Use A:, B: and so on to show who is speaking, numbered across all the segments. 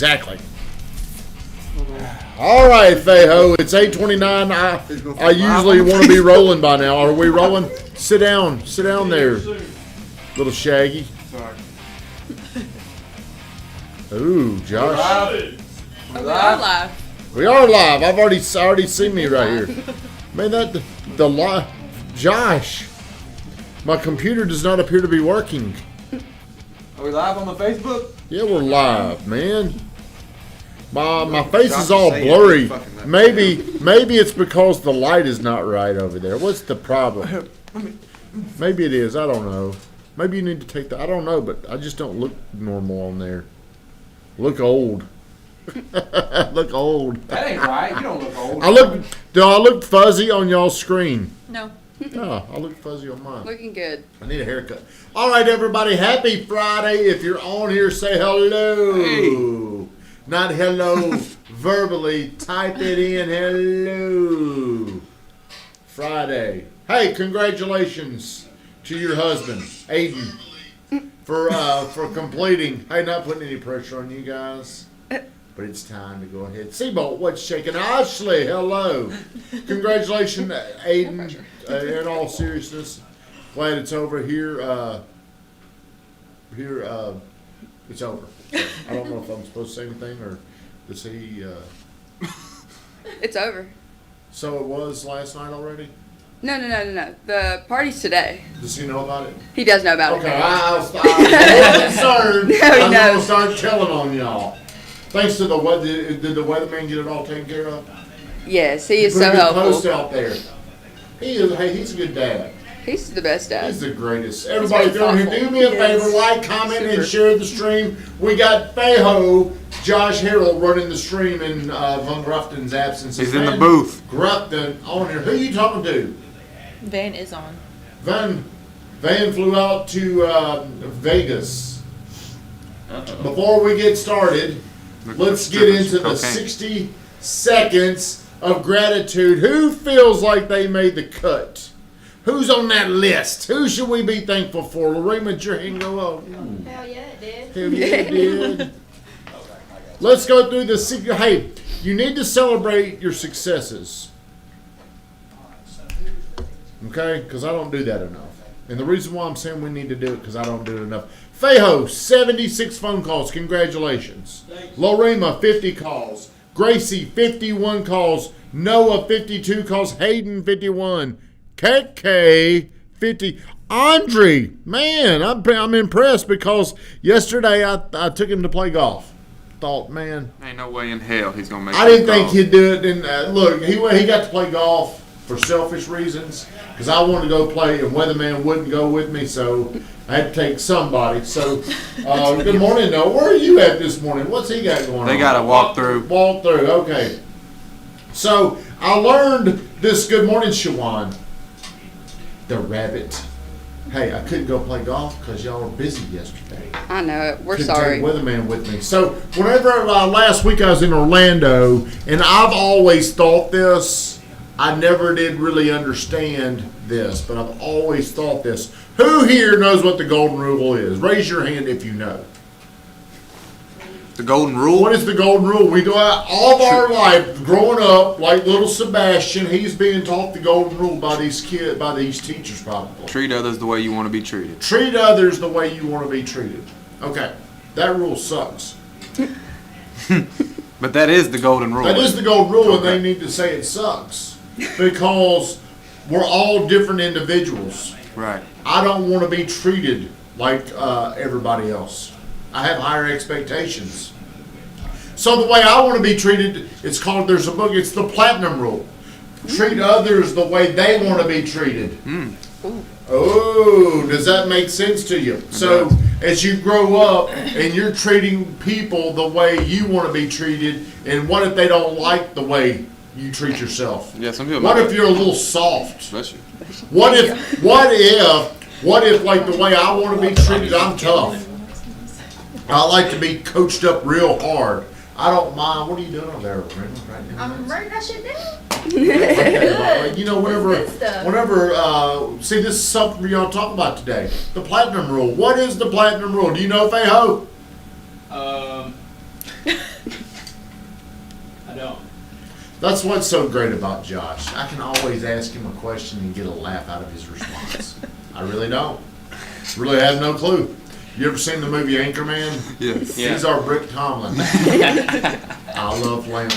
A: Exactly. All right, Fayho, it's 8:29. I usually want to be rolling by now. Are we rolling? Sit down there, little Shaggy.
B: Sorry.
A: Ooh, Josh.
C: Oh, we are live.
A: We are live. I've already seen me right here. Man, the live, Josh. My computer does not appear to be working.
B: Are we live on the Facebook?
A: Yeah, we're live, man. My face is all blurry. Maybe it's because the light is not right over there. What's the problem? Maybe it is. I don't know. Maybe you need to take I don't know, but I just don't look normal on there. Look old. Look old.
B: That ain't right. You don't look old.
A: Do I look fuzzy on y'all's screen?
C: No.
A: No, I look fuzzy on mine.
C: Looking good.
A: I need a haircut. All right, everybody. Happy Friday. If you're on here, say hello.
B: Hey.
A: Not hello verbally. Type it in. Hello. Friday. Hey, congratulations to your husband, Aiden, for completing. Hey, not putting any pressure on you guys, but it's time to go ahead. Seabolt, what's shaking? Ashley, hello. Congratulations, Aiden. In all seriousness, glad it's over here. It's over. I don't know if I'm supposed to say anything or does he?
C: It's over.
A: So it was last night already?
C: No. The party's today.
A: Does he know about it?
C: He does know about
A: Okay,
C: it.
A: I was a little concerned.
C: No, he
A: I was going
C: knows.
A: to start telling on y'all. Thanks to the weather, did the weatherman get it all taken care of?
C: Yes, he is
A: Put
C: so
A: a good post
C: helpful.
A: out there. He's a good dad.
C: He's the best dad.
A: He's the greatest. Everybody
C: very
A: down here,
C: thoughtful.
A: do me a
C: He
A: favor,
C: is.
A: like, comment, and
C: Super.
A: share the stream. We got Fayho, Josh Harrell running the stream in Von Grufton's absence.
B: He's in the booth.
A: Grufton on here. Who you talking to?
D: Van is on.
A: Van flew out to Vegas. Before we get started, let's get into the 60 seconds of gratitude. Who feels like they made the cut? Who's on that list? Who should we be thankful for? Lorraine, with your hand go up.
D: Hell yeah, it did.
A: Hell yeah, it did. Let's go through the secret. Hey, you need to celebrate your successes. Okay? Because I don't do that enough. And the reason why I'm saying we need to do it because I don't do it enough. Fayho, 76 phone calls. Congratulations. Lorema, 50 calls. Gracie, 51 calls. Noah, 52 calls. Hayden, 51. KK, 50. Andre, man, I'm impressed because yesterday I took him to play golf. Thought, man,
B: Ain't no way in hell he's gonna make.
A: I didn't think he'd do it. And look, he got to play golf for selfish reasons because I wanted to go play and Weatherman wouldn't go with me, so I had to take somebody. So, good morning, Noah. Where are you at this morning? What's he got going on?
B: They got to walk through.
A: Walk through, okay. So, I learned this. Good morning, Shawan. The rabbit. Hey, I couldn't go play golf because y'all were busy yesterday.
C: I know it. We're
A: Couldn't
C: sorry.
A: take Weatherman with me. So, whenever last week I was in Orlando, and I've always thought this, I never did really understand this, but I've always thought this. Who here knows what the golden rule is? Raise your hand if you know.
B: The golden rule.
A: What is the golden rule? We do all of our life growing up, like little Sebastian. He's being taught the golden rule by these kids, by these teachers, probably.
B: Treat others the way you want to be treated.
A: Treat others the way you want to be treated. Okay, that rule sucks.
B: But that is the golden rule.
A: That is the golden rule, and
B: Okay.
A: they need to say it sucks because we're all different individuals.
B: Right.
A: I don't want to be treated like everybody else. I have higher expectations. So the way I want to be treated, it's called, there's a book, it's the Platinum Rule. Treat others the way they want to be treated. Oh, does that make sense to you? So as you grow up and you're treating people the way you want to be treated, and what if they don't like the way you treat yourself?
B: Yeah, some people.
A: What if you're a little soft?
B: Bless you.
A: What if like the way I want to be treated, I'm tough. I like to be coached up real hard. I don't mind. What are you doing over there, right now?
D: I'm writing that shit down.
A: Okay, you know,
D: Good stuff.
A: see, this is something y'all talk about today. The Platinum Rule. What is the Platinum Rule? Do you know, Fayho?
E: don't.
A: That's what's so great about Josh. I can always ask him a question and get a laugh out of his response. I really don't. Really have no clue. You ever seen the movie Anchorman?
B: Yes.
F: Yeah.
A: He's our Brick Tomlin. I love lamp.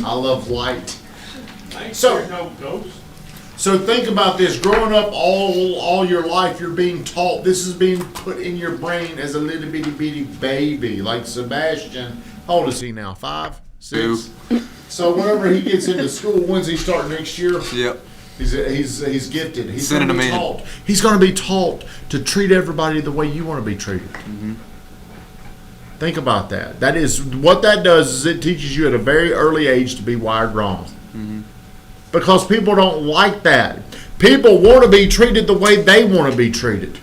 A: I love light.
E: I ain't
A: So-
E: scared no ghost.
A: So think about this. Growing up all your life, you're being taught. This is being put in your brain as a little bitty baby. Like Sebastian. How old is he now? 5? 6? So whenever he gets into school, when's he start next year?
B: Yep.
A: He's gifted. He's
B: Sending
A: going to be
B: him in.
A: taught. He's going to be taught to treat everybody the way you want to be treated. Think about that. That is what that does. Is it teaches you at a very early age to be wired wrong. Because people don't like that. People want to be treated the way they want to be treated.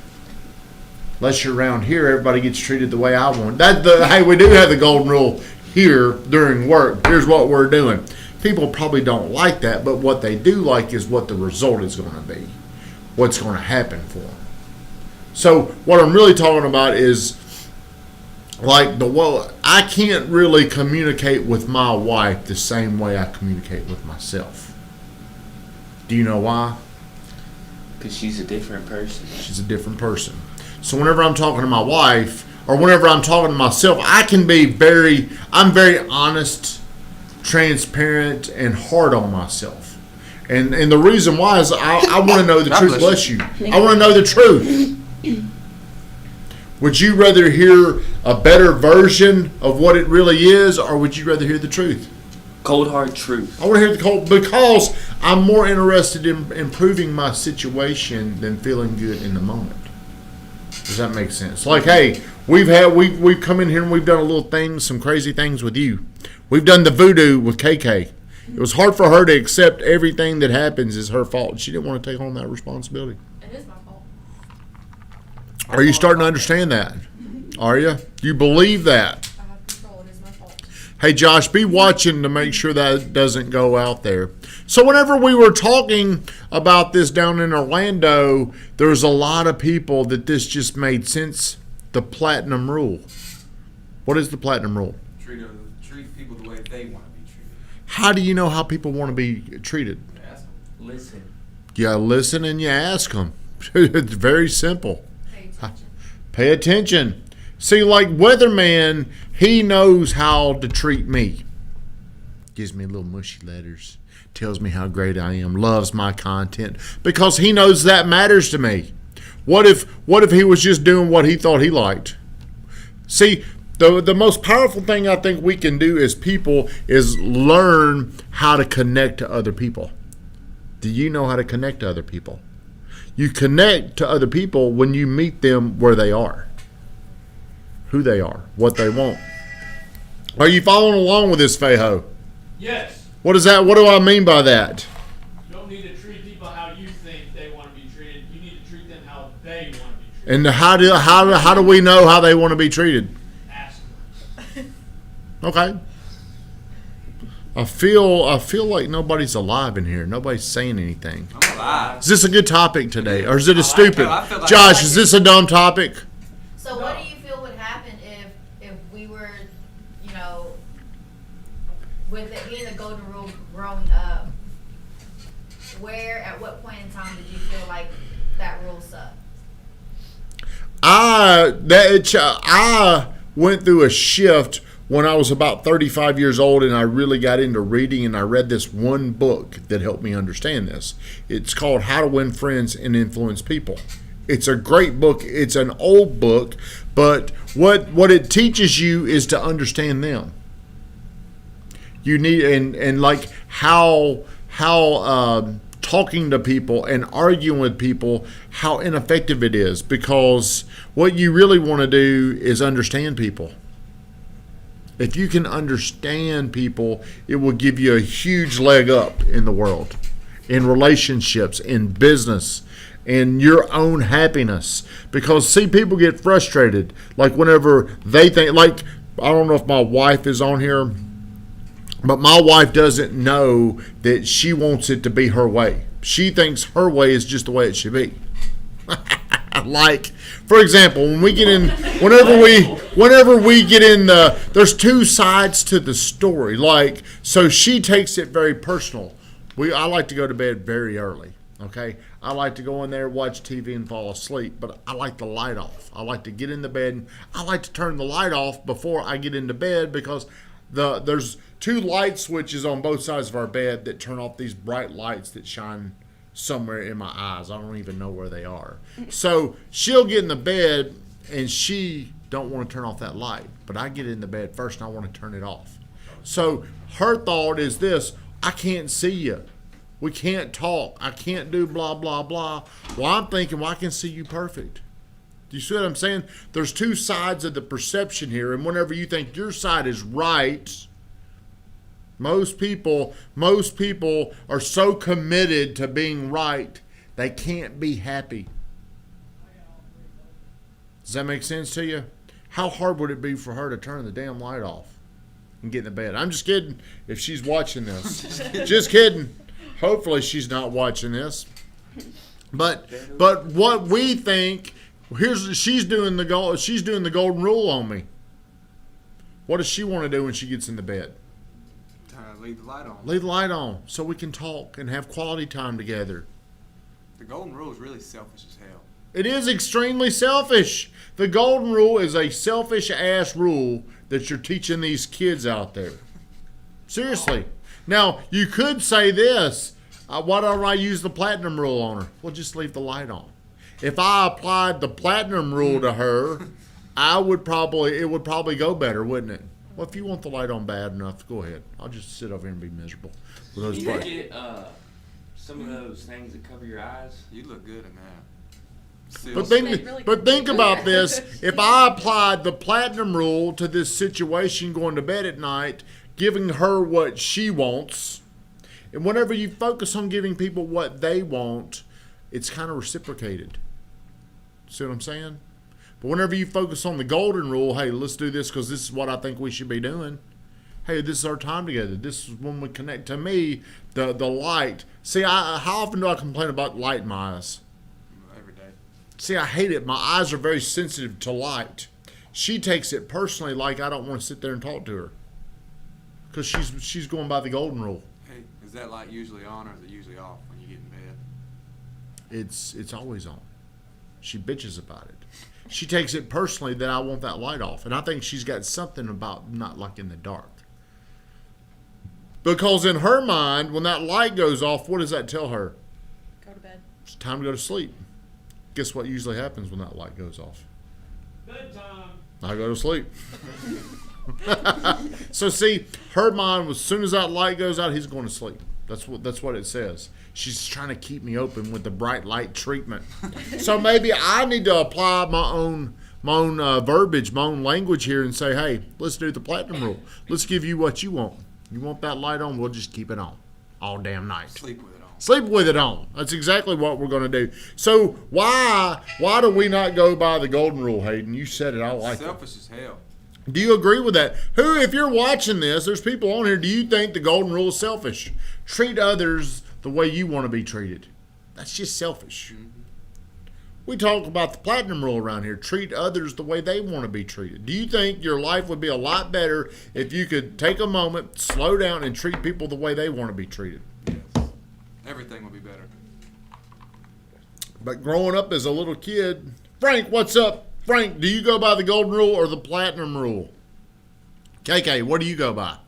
A: Unless you're around here, everybody gets treated the way I want. Hey, we do have the golden rule here during work. Here's what we're doing. People probably don't like that, but what they do like is what the result is going to be. What's going to happen for them. So what I'm really talking about is like I can't really communicate with my wife the same way I communicate with myself. Do you know why?
F: Because she's a different person.
A: She's a different person. So whenever I'm talking to my wife or whenever I'm talking to myself, I'm very honest, transparent, and hard on myself. And the reason why is I want to know the
B: God
A: truth.
B: bless
A: Bless you. I want to know the truth. Would you rather hear a better version of what it really is, or would you rather hear the truth?
F: Cold hard truth.
A: I want to hear the cold because I'm more interested in improving my situation than feeling good in the moment. Does that make sense? Like, hey, we've come in here and we've done a little things, some crazy things with you. We've done the voodoo with KK. It was hard for her to accept everything that happens is her fault. She didn't want to take on that responsibility.
D: It is my fault.
A: Are you starting to understand that? Are you? Do you believe that?
D: I have control. It is my fault.
A: Hey, Josh, be watching to make sure that doesn't go out there. So whenever we were talking about this down in Orlando, there was a lot of people that this just made sense. The platinum rule. What is the platinum rule?
B: Treat people the way they want to be treated.
A: How do you know how people want to be treated?
F: Listen.
A: You listen and you ask them. It's very simple.
D: Pay attention.
A: Pay attention. See, like Weatherman, he knows how to treat me. Gives me little mushy letters. Tells me how great I am. Loves my content. Because he knows that matters to me. What if he was just doing what he thought he liked? See, the most powerful thing I think we can do as people is learn how to connect to other people. Do you know how to connect to other people? You connect to other people when you meet them where they are. Who they are, what they want. Are you following along with this, Fejo?
E: Yes.
A: What is that? What do I mean by that?
E: You don't need to treat people how you think they want to be treated. You need to treat them how they want to be treated.
A: And how do we know how they want to be treated?
E: Ask them.
A: Okay. I feel like nobody's alive in here. Nobody's saying anything.
B: I'm alive.
A: Is this a good topic today, or is it a
B: I
A: stupid?
B: feel like
A: Josh,
B: I like
A: is this a dumb topic?
D: So what do you feel would happen if we were, with it being the golden rule growing up? At what point in time did you feel like that rule sucked?
A: I went through a shift when I was about 35 years old, and I really got into reading, and I read this one book that helped me understand this. It's called How to Win Friends and Influence People. It's a great book. It's an old book, but what it teaches you is to understand them. You need and like how talking to people and arguing with people, how ineffective it is, because what you really want to do is understand people. If you can understand people, it will give you a huge leg up in the world, in relationships, in business, in your own happiness. Because see, people get frustrated, like whenever they think, like, I don't know if my wife is on here, but my wife doesn't know that she wants it to be her way. She thinks her way is just the way it should be. Like, for example, when we get in, whenever we whenever we get in there's two sides to the story. Like, so she takes it very personal. I like to go to bed very early. Okay, I like to go in there, watch TV, and fall asleep. But I like the light off. I like to get in the bed. And I like to turn the light off before I get into bed because there's two light switches on both sides of our bed that turn off these bright lights that shine somewhere in my eyes. I don't even know where they are. So she'll get in the bed and she don't want to turn off that light, but I get in the bed first and I want to turn it off. So her thought is this: I can't see you. We can't talk. I can't do blah, blah, blah. Well, I'm thinking, well, I can see you perfect. Do you see what I'm saying? There's two sides of the perception here, and whenever you think your side is right, most people are so committed to being right, they can't be happy. Does that make sense to you? How hard would it be for her to turn the damn light off and get in the bed? I'm just kidding if she's watching this. Just kidding. Hopefully she's not watching this. But what we think, she's doing the golden rule on me. What does she want to do when she gets in the bed?
B: Leave the light on.
A: Leave the light on so we can talk and have quality time together.
B: The golden rule is really selfish as hell.
A: It is extremely selfish. The golden rule is a selfish ass rule that you're teaching these kids out there. Seriously. Now, you could say this: why don't I use the platinum rule on her? Well, just leave the light on. If I applied the platinum rule to her, it would probably go better, wouldn't it? Well, if you want the light on bad enough, go ahead. I'll just sit over here and be miserable with those
F: You
A: lights.
F: get some of those things that cover your eyes.
B: You look good in that.
A: But think about this. If I applied the platinum rule to this situation going to bed at night, giving her what she wants, and whenever you focus on giving people what they want, it's kind of reciprocated. See what I'm saying? But whenever you focus on the golden rule, hey, let's do this because this is what I think we should be doing. Hey, this is our time together. This is when we connect. To me, the light. See, how often do I complain about light in my eyes?
B: Every day.
A: See, I hate it. My eyes are very sensitive to light. She takes it personally, like I don't want to sit there and talk to her because she's going by the golden rule.
B: Hey, is that light usually on or is it usually off when you get in bed?
A: It's always on. She bitches about it. She takes it personally that I want that light off. And I think she's got something about not liking the dark. Because in her mind, when that light goes off, what does that tell her?
G: Go to bed.
A: It's time to go to sleep. Guess what usually happens when that light goes off?
E: Bedtime.
A: I go to sleep. So see, her mind, as soon as that light goes out, he's going to sleep. That's what it says. She's trying to keep me open with the bright light treatment. So maybe I need to apply my own verbiage, my own language here, and say, hey, let's do the platinum rule. Let's give you what you want. You want that light on? We'll just keep it on all damn night.
B: Sleep with it on.
A: Sleep with it on. That's exactly what we're going to do. So why do we not go by the golden rule, Hayden? You said it. I like it.
B: Selfish as hell.
A: Do you agree with that? Who, if you're watching this, there's people on here, do you think the golden rule is selfish? Treat others the way you want to be treated. That's just selfish. Mm-hmm. We talk about the platinum rule around here. Treat others the way they want to be treated. Do you think your life would be a lot better if you could take a moment, slow down, and treat people the way they want to be treated?
B: Yes. Everything will be better.
A: But growing up as a little kid, Frank, what's up? Frank, do you go by the golden rule or the platinum rule? KK, what do you go by?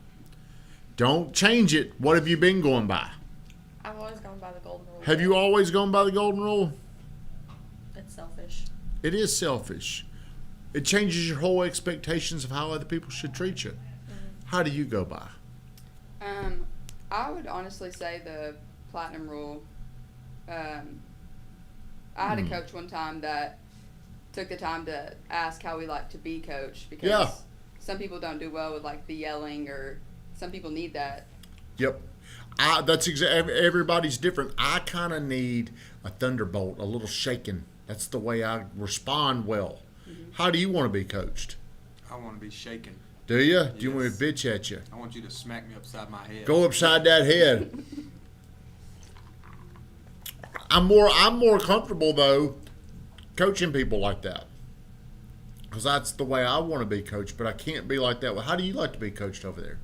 A: Don't change it. What have you been going by?
G: I've always gone by the golden rule.
A: Have you always gone by the golden rule?
G: It's selfish.
A: It is selfish. It changes your whole expectations of how other people should treat you. Mm-hmm. How do you go by?
C: I would honestly say the platinum rule. I had a coach one time that took the time to ask how we like to be coached because some people don't do well with like the yelling, or some people need that.
A: Yep. That's everybody's different. I kind of need a thunderbolt, a little shaking. That's the way I respond well. Mm-hmm. How do you want to be coached?
B: I want to be shaken.
A: Do you?
B: Yes.
A: Do you want me to bitch at you?
B: I want you to smack me upside my head.
A: Go upside that head. I'm more comfortable though coaching people like that. because that's the way I want to be coached, but I can't be like that. Well, how do you like to be coached over there?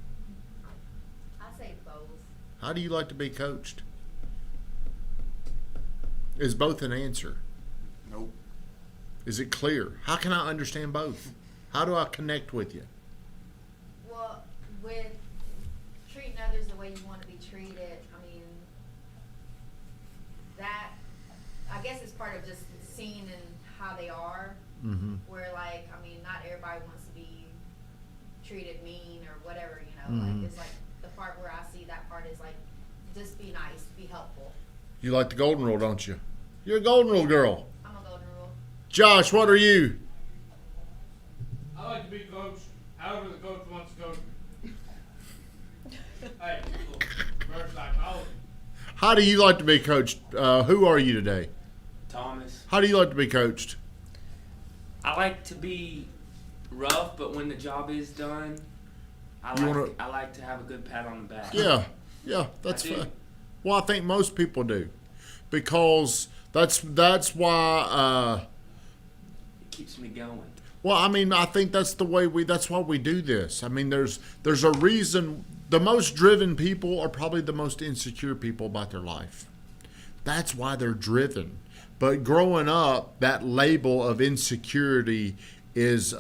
D: I say both.
A: How do you like to be coached? Is both an answer?
B: Nope.
A: Is it clear? How can I understand both? How do I connect with you?
D: Well, with treating others the way you want to be treated, I mean, that, I guess it's part of just seeing and how they are.
A: Mm-hmm.
D: Where, like, I mean, not everybody wants to be treated mean or whatever, you know.
A: Mhm.
D: Like, it's like the part where I see that part is like, just be nice, be helpful.
A: You like the golden rule, don't you? You're a golden rule girl.
D: I'm a golden rule.
A: Josh, what are you?
E: I like to be coached however the coach wants to coach me. Hey, little reverse psychology.
A: How do you like to be coached? Who are you today?
F: Thomas.
A: How do you like to be coached?
F: I like to be rough, but when the job is done, I
A: You
F: like to have a good pat on the back.
A: Yeah, that's
F: I do.
A: fine. Well, I think most people do, because that's why.
F: It keeps me going.
A: Well, I mean, I think that's the way that's why we do this. I mean, there's a reason. The most driven people are probably the most insecure people about their life. That's why they're driven. But growing up, that label of insecurity is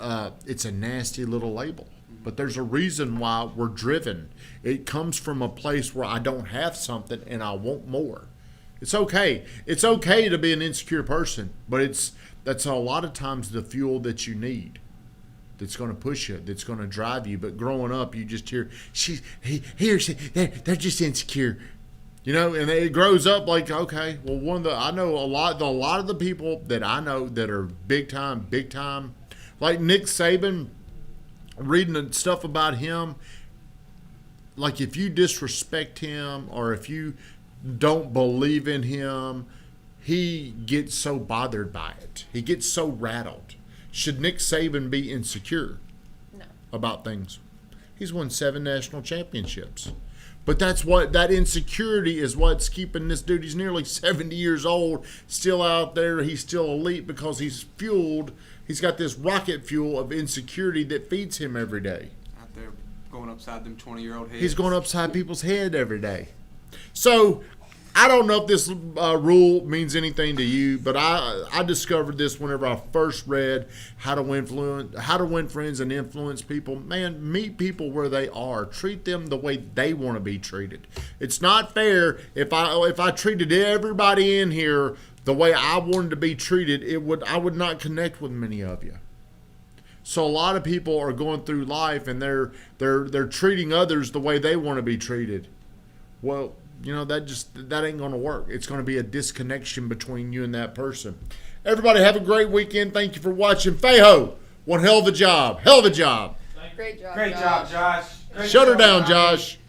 A: it's a nasty little label. But there's a reason why we're driven. It comes from a place where I don't have something and I want more. It's okay. It's okay to be an insecure person, but that's a lot of times the fuel that you need. That's going to push you. That's going to drive you. But growing up, you just hear they're just insecure. You know, and it grows up like, okay, well, I know a lot of the people that I know that are big time, like Nick Saban, reading the stuff about him, like if you disrespect him or if you don't believe in him, he gets so bothered by it. He gets so rattled. Should Nick Saban be insecure
G: No.
A: about things? He's won 7 national championships. But that insecurity is what's keeping this dude. He's nearly 70 years old, still out there. He's still elite because he's got this rocket fuel of insecurity that feeds him every day.
B: Out there going upside them 20-year-old heads.
A: He's going upside people's head every day. So I don't know if this rule means anything to you, but I discovered this whenever I first read How to Win Friends and Influence People. Man, meet people where they are. Treat them the way they want to be treated. It's not fair if I treated everybody in here the way I wanted to be treated. I would not connect with many of you. So a lot of people are going through life and they're treating others the way they want to be treated. Well, you know, that ain't going to work. It's going to be a disconnection between you and that person. Everybody have a great weekend. Thank you for watching. Fayho, one hell of a job. Hell of a job.
C: Great job.
B: Great job, Josh. Great
A: Shut her
B: job,
A: down, Josh.